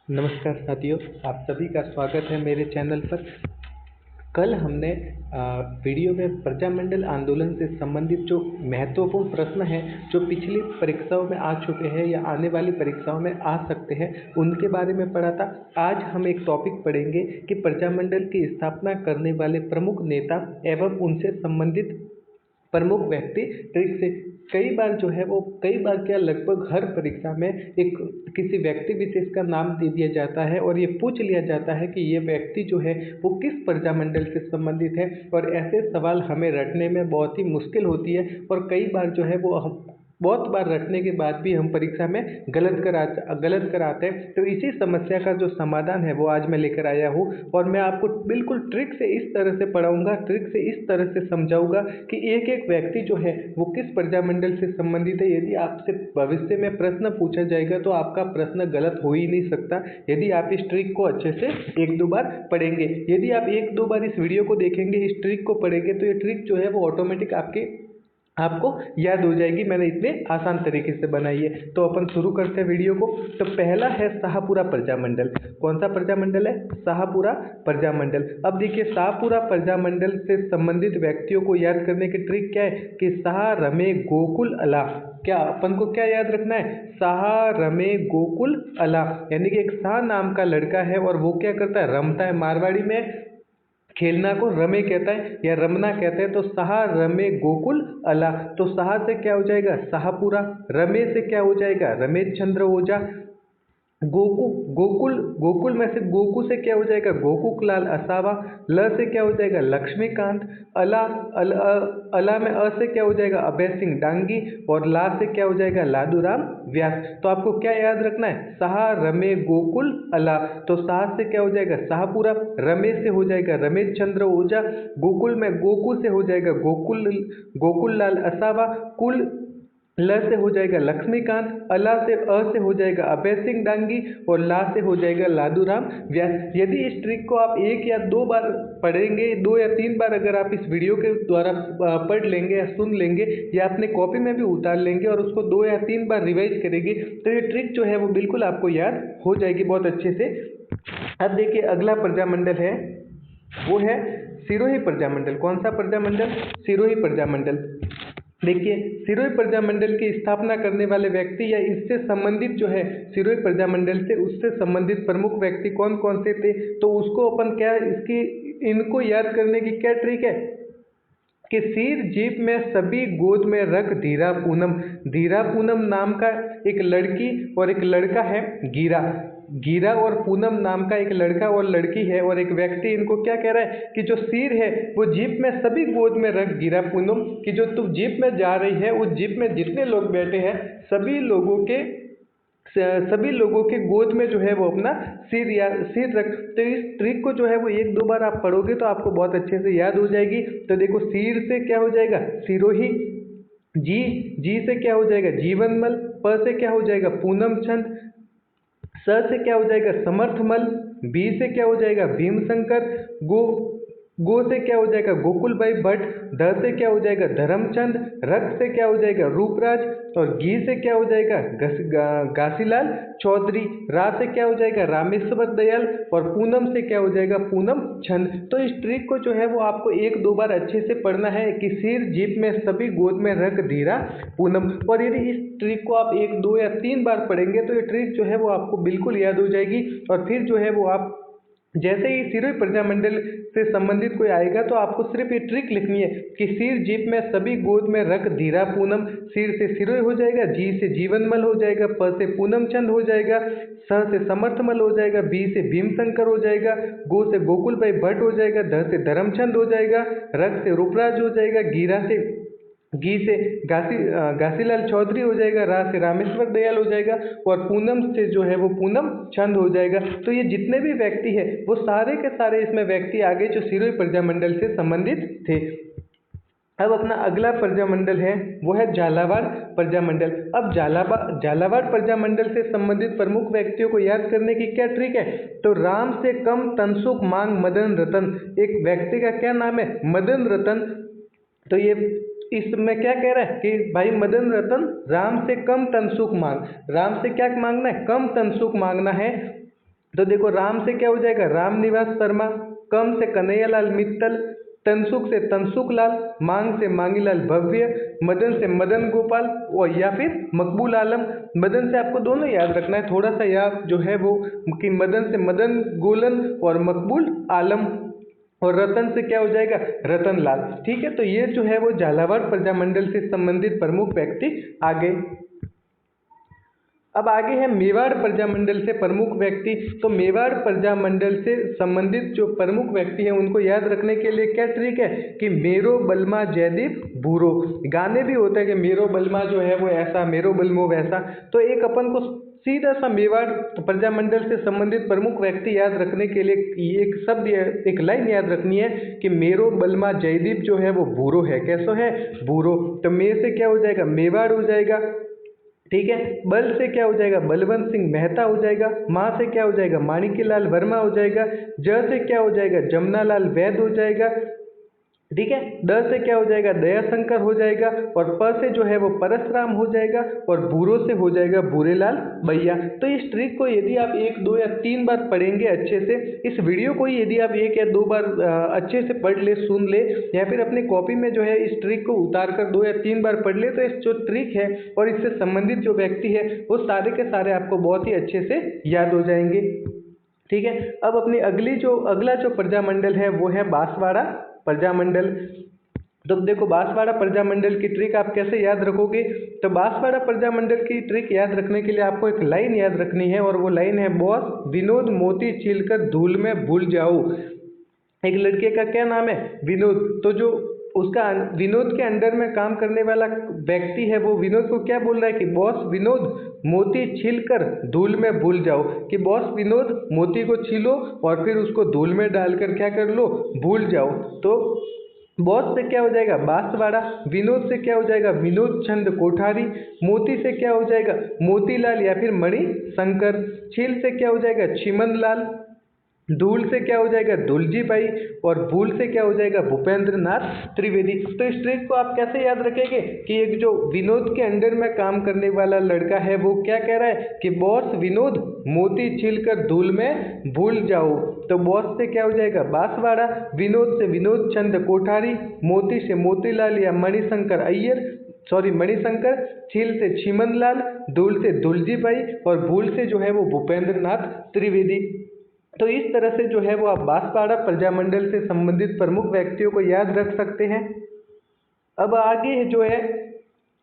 नमस्कार साथियों, आप सभी का स्वागत है मेरे चैनल पर। कल हमने वीडियो में प्रजामंडल आंदोलन से संबंधित जो महत्वपूर्ण प्रश्न हैं जो पिछली परीक्षाओं में आ चुके हैं या आने वाली परीक्षाओं में आ सकते हैं उनके बारे में पढ़ा था। आज हम एक टॉपिक पढ़ेंगे कि प्रजामंडल की स्थापना करने वाले प्रमुख नेता एवं उनसे संबंधित प्रमुख व्यक्ति ट्रिक से। कई बार क्या लगभग हर परीक्षा में एक किसी व्यक्ति विशेष का नाम दे दिया जाता है और ये पूछ लिया जाता है कि ये व्यक्ति जो है वो किस प्रजामंडल से संबंधित है, और ऐसे सवाल हमें रटने में बहुत ही मुश्किल होती है और कई बार जो है वो हम बहुत बार रटने के बाद भी हम परीक्षा में गलत कर आते हैं। तो इसी समस्या का जो समाधान है वो आज मैं लेकर आया हूँ और मैं आपको बिल्कुल ट्रिक से इस तरह से पढ़ाऊंगा, ट्रिक से इस तरह से समझाऊंगा कि एक एक व्यक्ति जो है वो किस प्रजामंडल से संबंधित है। यदि आपसे भविष्य में प्रश्न पूछा जाएगा तो आपका प्रश्न गलत हो ही नहीं सकता यदि आप इस ट्रिक को अच्छे से एक दो बार पढ़ेंगे। यदि आप एक दो बार इस वीडियो को देखेंगे, इस ट्रिक को पढ़ेंगे, तो ये ट्रिक जो है वो ऑटोमेटिक आपको याद हो जाएगी। मैंने इतने आसान तरीके से बनाई है। तो अपन शुरू करते हैं वीडियो को। तो पहला है शाहपुरा प्रजामंडल। कौन सा प्रजामंडल है? शाहपुरा प्रजामंडल। अब देखिए, शाहपुरा प्रजामंडल से संबंधित व्यक्तियों को याद करने की ट्रिक क्या है कि शाह रमे गोकुल अला। क्या अपन को क्या याद रखना है? शाह रमे गोकुल अला, यानी कि एक शाह नाम का लड़का है और वो क्या करता है? रमता है। मारवाड़ी में खेलना को रमे कहता है या रमना कहते हैं। तो शाह रमे गोकुल अला, तो शाह से क्या हो जाएगा? शाहपुरा। रमे से क्या हो जाएगा? रमेश चंद्र ओझा। गोकुल गोकुल में से गोकू से क्या हो जाएगा? गोकुकलाल असावा। ल से क्या हो जाएगा? लक्ष्मीकांत। अला अल, अ, अला में अ से क्या हो जाएगा? अभय सिंह डांगी। और ला से क्या हो जाएगा? लादूराम व्यास। तो आपको क्या याद रखना है? शाह रमे गोकुल अला। तो शाह से क्या हो जाएगा? शाहपुरा। रमे से हो जाएगा रमेश चंद्र ओझा। गोकुल में गोकू से हो जाएगा गोकुल लाल असावा। कुल ल से हो जाएगा लक्ष्मीकांत। अला से अ से हो जाएगा अभय सिंह डांगी। और ला से हो जाएगा लादूराम व्यास। यदि इस ट्रिक को आप एक या दो बार पढ़ेंगे, दो या तीन बार अगर आप इस वीडियो के द्वारा पढ़ लेंगे या सुन लेंगे या अपने कॉपी में भी उतार लेंगे और उसको दो या तीन बार रिवाइज करेंगे तो ये ट्रिक जो है वो बिल्कुल आपको याद हो जाएगी बहुत अच्छे से। अब देखिए, अगला प्रजामंडल है वो है सिरोही प्रजामंडल। कौन सा प्रजामंडल? सिरोही प्रजामंडल। देखिए, सिरोही प्रजामंडल की स्थापना करने वाले व्यक्ति या इससे संबंधित जो है सिरोही प्रजामंडल से उससे संबंधित प्रमुख व्यक्ति कौन कौन से थे, तो उसको अपन क्या इनको याद करने की क्या ट्रिक है कि सिर जीप में सभी गोद में रख धीरा पूनम। धीरा पूनम नाम का एक लड़की और एक लड़का है, गीरा और पूनम नाम का एक लड़का और लड़की है। और एक व्यक्ति इनको क्या कह रहा है कि जो सिर है वो जीप में सभी गोद में रख गिरा पूनम, कि जो तू जीप में जा रही है उस जीप में जितने लोग बैठे हैं सभी लोगों के गोद में जो है वो अपना सिर रख। तो इस ट्रिक को जो है वो एक दो बार आप पढ़ोगे तो आपको बहुत अच्छे से याद हो जाएगी। तो देखो, सिर से क्या हो जाएगा? सिरोही। जी से क्या हो जाएगा? जीवनमल। प से क्या हो जाएगा? पूनम चंद। स से क्या हो जाएगा? समर्थमल। बी से क्या हो जाएगा? भीमशंकर। गो से क्या हो जाएगा? गोकुल भाई भट्ट। ध से क्या हो जाएगा? धर्मचंद। रक्त से क्या हो जाएगा? रूपराज। और घी से क्या हो जाएगा? घासीलाल चौधरी। रा से क्या हो जाएगा? रामेश्वर दयाल। और पूनम से क्या हो जाएगा? पूनम चंद। तो इस ट्रिक को जो है वो आपको एक दो बार अच्छे से पढ़ना है कि सिर जीप में सभी गोद में रख धीरा पूनम। और यदि इस ट्रिक को आप एक दो या तीन बार पढ़ेंगे तो ये ट्रिक जो है वो आपको बिल्कुल याद हो जाएगी। और फिर जो है वो आप जैसे ही सिरोही प्रजामंडल से संबंधित कोई आएगा तो आपको सिर्फ ये ट्रिक लिखनी है कि सिर जीप में सभी गोद में रख धीरा पूनम। सिर से सिरोही हो जाएगा, जी से जीवनमल हो जाएगा, प से पूनम चंद हो जाएगा, स से समर्थमल हो जाएगा, बी से भीमशंकर हो जाएगा, गो से गोकुल भाई भट्ट हो जाएगा, ध से धर्मचंद हो जाएगा, रक्त से रूपराज हो जाएगा, घी से घासीलाल चौधरी हो जाएगा, रा से रामेश्वर दयाल हो जाएगा, और पूनम से जो है वो पूनम चंद हो जाएगा। तो ये जितने भी व्यक्ति है वो सारे के सारे इसमें व्यक्ति आगे जो सिरोही प्रजामंडल से संबंधित थे। अब अपना अगला प्रजामंडल है वो है झालावाड़ प्रजामंडल। अब झालावाड़ प्रजामंडल से संबंधित प्रमुख व्यक्तियों को याद करने की क्या ट्रिक है? तो राम से कम तनसुख मांग मदन रतन। एक व्यक्ति का क्या नाम है? मदन रतन। तो ये इसमें क्या कह रहा है कि भाई मदन रतन राम से कम तनसुख मांग। राम से क्या मांगना है? कम तनसुख मांगना है। तो देखो राम से क्या हो जाएगा, राम निवास शर्मा। कम से कन्हैयालाल मित्तल। तनसुख से तनसुख लाल। मांग से मांगीलाल भव्य। मदन से मदन गोपाल, और या फिर मकबूल आलम। मदन से आपको दोनों याद रखना है, थोड़ा सा याद जो है वो कि मदन से मदन गोलन और मकबूल आलम। और रतन से क्या हो जाएगा, रतन लाल। ठीक है, तो ये जो है वो झालावाड़ प्रजामंडल से संबंधित प्रमुख व्यक्ति आ गए। अब आगे है मेवाड़ प्रजामंडल से प्रमुख व्यक्ति। तो मेवाड़ प्रजामंडल से संबंधित जो प्रमुख व्यक्ति हैं उनको याद रखने के लिए क्या ट्रिक है कि मेरो बलमा जयदीप भूरो। गाने भी होते हैं कि मेरो बलमा जो है वो ऐसा, मेरो बलमो वैसा। तो एक अपन को सीधा सा मेवाड़ प्रजामंडल से संबंधित प्रमुख व्यक्ति याद रखने के लिए एक शब्द, एक लाइन याद रखनी है कि मेरो बलमा जयदीप जो है वो भूरो है। कैसो है, भूरो। तो मे से क्या हो जाएगा, मेवाड़ हो जाएगा। ठीक है, बल से क्या हो जाएगा, बलवंत सिंह मेहता हो जाएगा। माँ से क्या हो जाएगा, माणिक्यलाल वर्मा हो जाएगा। ज से क्या हो जाएगा, जमुनालाल वैद हो जाएगा। ठीक है, द से क्या हो जाएगा, दयाशंकर हो जाएगा। और प से जो है वो परसराम हो जाएगा। और बूरो से हो जाएगा भूरेलाल भैया। तो इस ट्रिक को यदि आप 1, 2 या 3 बार पढ़ेंगे अच्छे से, इस वीडियो को यदि आप 1 या 2 बार अच्छे से पढ़ ले, सुन ले, या फिर अपनी कॉपी में जो है इस ट्रिक को उतार कर 2 या 3 बार पढ़ ले, तो इस जो ट्रिक है और इससे संबंधित जो व्यक्ति है वो सारे के सारे आपको बहुत ही अच्छे से याद हो जाएंगे। ठीक है, अब अपनी अगला जो प्रजामंडल है वो है बांसवाड़ा प्रजामंडल। तो देखो बांसवाड़ा प्रजामंडल की ट्रिक आप कैसे याद रखोगे, तो बांसवाड़ा प्रजामंडल की ट्रिक याद रखने के लिए आपको एक लाइन याद रखनी है, और वो लाइन है, बॉस विनोद मोती छीलकर धूल में भूल जाओ। एक लड़के का क्या नाम है, विनोद। तो जो उसका विनोद के अंडर में काम करने वाला व्यक्ति है वो विनोद को क्या बोल रहा है कि बॉस विनोद मोती छीलकर धूल में भूल जाओ। कि बॉस विनोद मोती को छीलो और फिर उसको धूल में डालकर क्या कर लो, भूल जाओ। तो बॉस से क्या हो जाएगा, बांसवाड़ा। विनोद से क्या हो जाएगा, विनोद चंद कोठारी। मोती से क्या हो जाएगा, मोतीलाल या फिर मणि शंकर। छील से क्या हो जाएगा, चिमन लाल। धूल से क्या हो जाएगा, दुलजी भाई। और भूल से क्या हो जाएगा, भूपेंद्र नाथ त्रिवेदी। तो इस ट्रिक को आप कैसे याद रखेंगे कि एक जो विनोद के अंडर में काम करने वाला लड़का है वो क्या कह रहा है कि बॉस विनोद मोती छीलकर धूल में भूल जाओ। तो बॉस से क्या हो जाएगा, बांसवाड़ा। विनोद से विनोद चंद कोठारी। मोती से मोतीलाल या मणिशंकर अय्यर, सॉरी मणिशंकर। छील से चिमन लाल। धूल से दुलजी भाई। और भूल से जो है वो भूपेंद्र नाथ त्रिवेदी। तो इस तरह से जो है वो आप बांसवाड़ा प्रजामंडल से संबंधित प्रमुख व्यक्तियों को याद रख सकते हैं। अब आगे जो है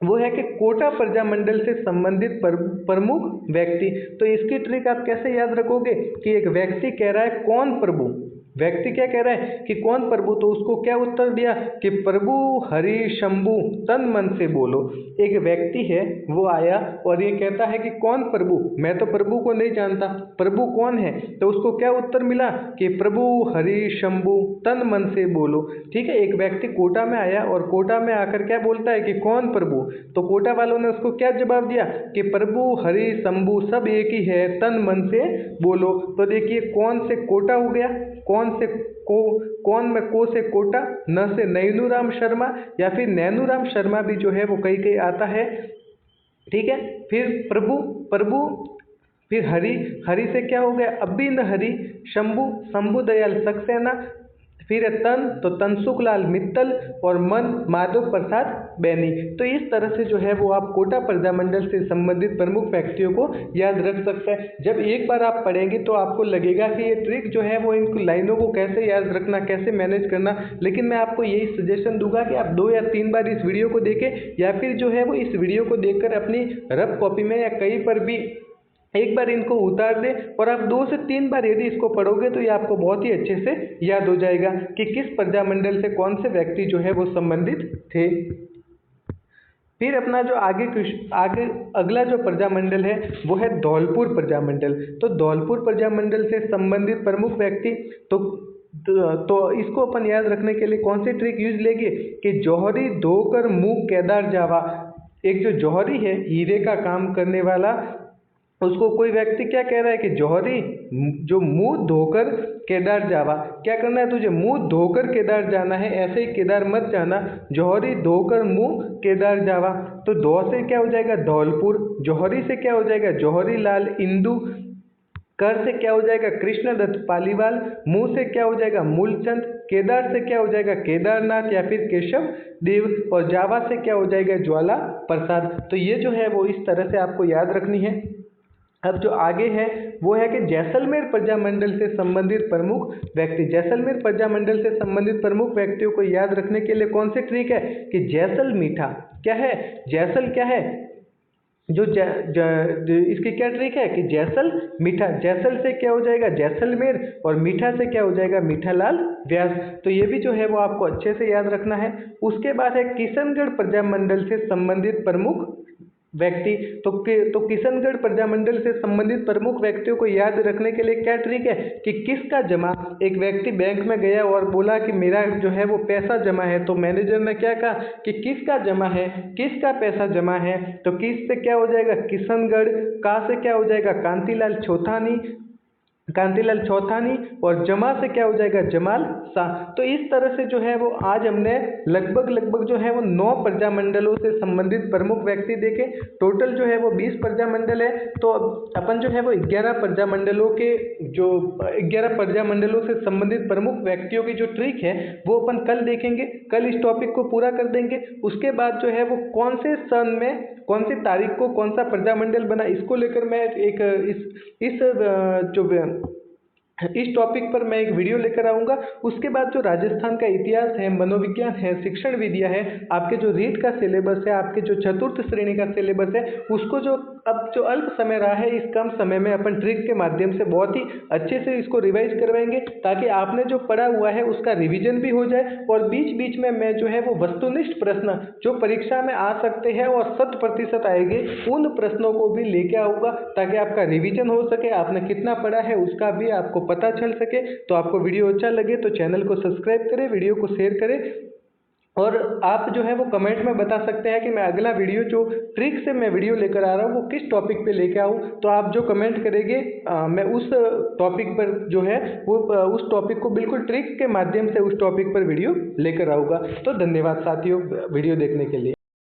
वो है कि कोटा प्रजामंडल से संबंधित प्रमुख व्यक्ति। तो इसकी ट्रिक आप कैसे याद रखोगे कि एक व्यक्ति कह रहा है कौन प्रभु, व्यक्ति क्या कह रहा है कि कौन प्रभु, तो उसको क्या उत्तर दिया कि प्रभु हरि शंभु तन मन से बोलो। एक व्यक्ति है वो आया और ये कहता है कि कौन प्रभु, मैं तो प्रभु को नहीं जानता, प्रभु कौन है। तो उसको क्या उत्तर मिला कि प्रभु हरि शंभु तन मन से बोलो। ठीक है, एक व्यक्ति कोटा में आया और कोटा में आकर क्या बोलता है कि कौन प्रभु। तो कोटा वालों ने उसको क्या जवाब दिया कि प्रभु हरि शंभु सब एक ही है, तन मन से बोलो। तो देखिए कौन से कोटा हो गया, कौन से कौन में को से कोटा, न से नैनूराम शर्मा, या फिर नैनूराम शर्मा भी जो है वो कहीं कहीं आता है। ठीक है, फिर प्रभु प्रभु, फिर हरि, हरि से क्या हो गया अबिन हरि। शंभु शंभु दयाल सक्सेना। फिर तन तो तनसुख लाल मित्तल। और मन माधव प्रसाद बैनी। तो इस तरह से जो है वो आप कोटा प्रजामंडल से संबंधित प्रमुख व्यक्तियों को याद रख सकते हैं। जब एक बार आप पढ़ेंगे तो आपको लगेगा कि ये ट्रिक जो है वो इन लाइनों को कैसे याद रखना, कैसे मैनेज करना। लेकिन मैं आपको यही सजेशन दूंगा कि आप 2 या 3 बार इस वीडियो को देखें, या फिर जो है वो इस वीडियो को देखकर अपनी रफ कॉपी में या कहीं पर भी एक बार इनको उतार दें। और आप 2 से 3 बार यदि इसको पढ़ोगे तो ये आपको बहुत ही अच्छे से याद हो जाएगा कि किस प्रजामंडल से कौन से व्यक्ति जो है वो संबंधित थे। फिर अपना जो आगे अगला जो प्रजामंडल है वो है धौलपुर प्रजामंडल। तो धौलपुर प्रजामंडल से संबंधित प्रमुख व्यक्ति तो इसको अपन याद रखने के लिए कौन सी ट्रिक यूज लेंगे कि जौहरी धोकर मुंह केदार जावा। एक जो जौहरी है, हीरे का काम करने वाला, उसको कोई व्यक्ति क्या कह रहा है कि जौहरी जो मुंह धोकर केदार जावा। क्या करना है तुझे, मुंह धोकर केदार जाना है, ऐसे ही केदार मत जाना। जौहरी धोकर मुंह केदार जावा। तो धौ से क्या हो जाएगा धौलपुर। जौहरी से क्या हो जाएगा जौहरी लाल इंदू। कर से क्या हो जाएगा कृष्णदत्त पालीवाल, मू से क्या हो जाएगा मूलचंद, केदार से क्या हो जाएगा केदारनाथ या फिर केशव देव, और जावा से क्या हो जाएगा ज्वाला प्रसाद। तो ये जो है वो इस तरह से आपको याद रखनी है। अब जो आगे है वो है कि जैसलमेर प्रजामंडल से संबंधित प्रमुख व्यक्ति। जैसलमेर प्रजामंडल से संबंधित प्रमुख व्यक्तियों को याद रखने के लिए कौन सी ट्रिक है कि जैसल मीठा क्या है, जैसल क्या है जो इसकी क्या ट्रिक है कि जैसल मीठा, जैसल से क्या हो जाएगा जैसलमेर और मीठा से क्या हो जाएगा मीठालाल व्यास। तो ये भी जो है वो आपको अच्छे से याद रखना है। उसके बाद है किशनगढ़ प्रजामंडल से संबंधित प्रमुख व्यक्ति। तो किशनगढ़ प्रजामंडल से संबंधित प्रमुख व्यक्तियों को याद रखने के लिए क्या ट्रिक है कि किसका जमा। एक व्यक्ति बैंक में गया और बोला कि मेरा जो है वो पैसा जमा है, तो मैनेजर ने क्या कहा कि किसका जमा है, किसका पैसा जमा है। तो किस से क्या हो जाएगा किशनगढ़, का से क्या हो जाएगा कांतिलाल चौथानी और जमा से क्या हो जाएगा जमाल शाह। तो इस तरह से जो है वो आज हमने लगभग जो है वो 9 प्रजामंडलों से संबंधित प्रमुख व्यक्ति देखे। टोटल जो है वो 20 प्रजामंडल है। तो अपन जो है वो 11 प्रजामंडलों से संबंधित प्रमुख व्यक्तियों की जो ट्रिक है वो अपन कल देखेंगे। कल इस टॉपिक को पूरा कर देंगे। उसके बाद जो है वो कौन से सन में कौन सी तारीख को कौन सा प्रजामंडल बना, इसको लेकर मैं इस टॉपिक पर मैं एक वीडियो लेकर आऊँगा। उसके बाद जो राजस्थान का इतिहास है, मनोविज्ञान है, शिक्षण विद्या है, आपके जो रीट का सिलेबस है, आपके जो चतुर्थ श्रेणी का सिलेबस है, उसको जो अल्प समय रहा है, इस कम समय में अपन ट्रिक के माध्यम से बहुत ही अच्छे से इसको रिवाइज करवाएंगे, ताकि आपने जो पढ़ा हुआ है उसका रिवीजन भी हो जाए। और बीच बीच में मैं जो है वो वस्तुनिष्ठ प्रश्न जो परीक्षा में आ सकते हैं और 100% आएंगे, उन प्रश्नों को भी लेके आऊँगा, ताकि आपका रिवीजन हो सके, आपने कितना पढ़ा है उसका भी आपको पता चल सके। तो आपको वीडियो अच्छा लगे तो चैनल को सब्सक्राइब करें, वीडियो को शेयर करें, और आप जो है वो कमेंट में बता सकते हैं कि मैं अगला वीडियो जो ट्रिक से मैं वीडियो लेकर आ रहा हूँ वो किस टॉपिक पे लेकर आऊँ। तो आप जो कमेंट करेंगे मैं उस टॉपिक पर जो है वो उस टॉपिक को बिल्कुल ट्रिक के माध्यम से उस टॉपिक पर वीडियो लेकर आऊँगा। तो धन्यवाद साथियों वीडियो देखने के लिए।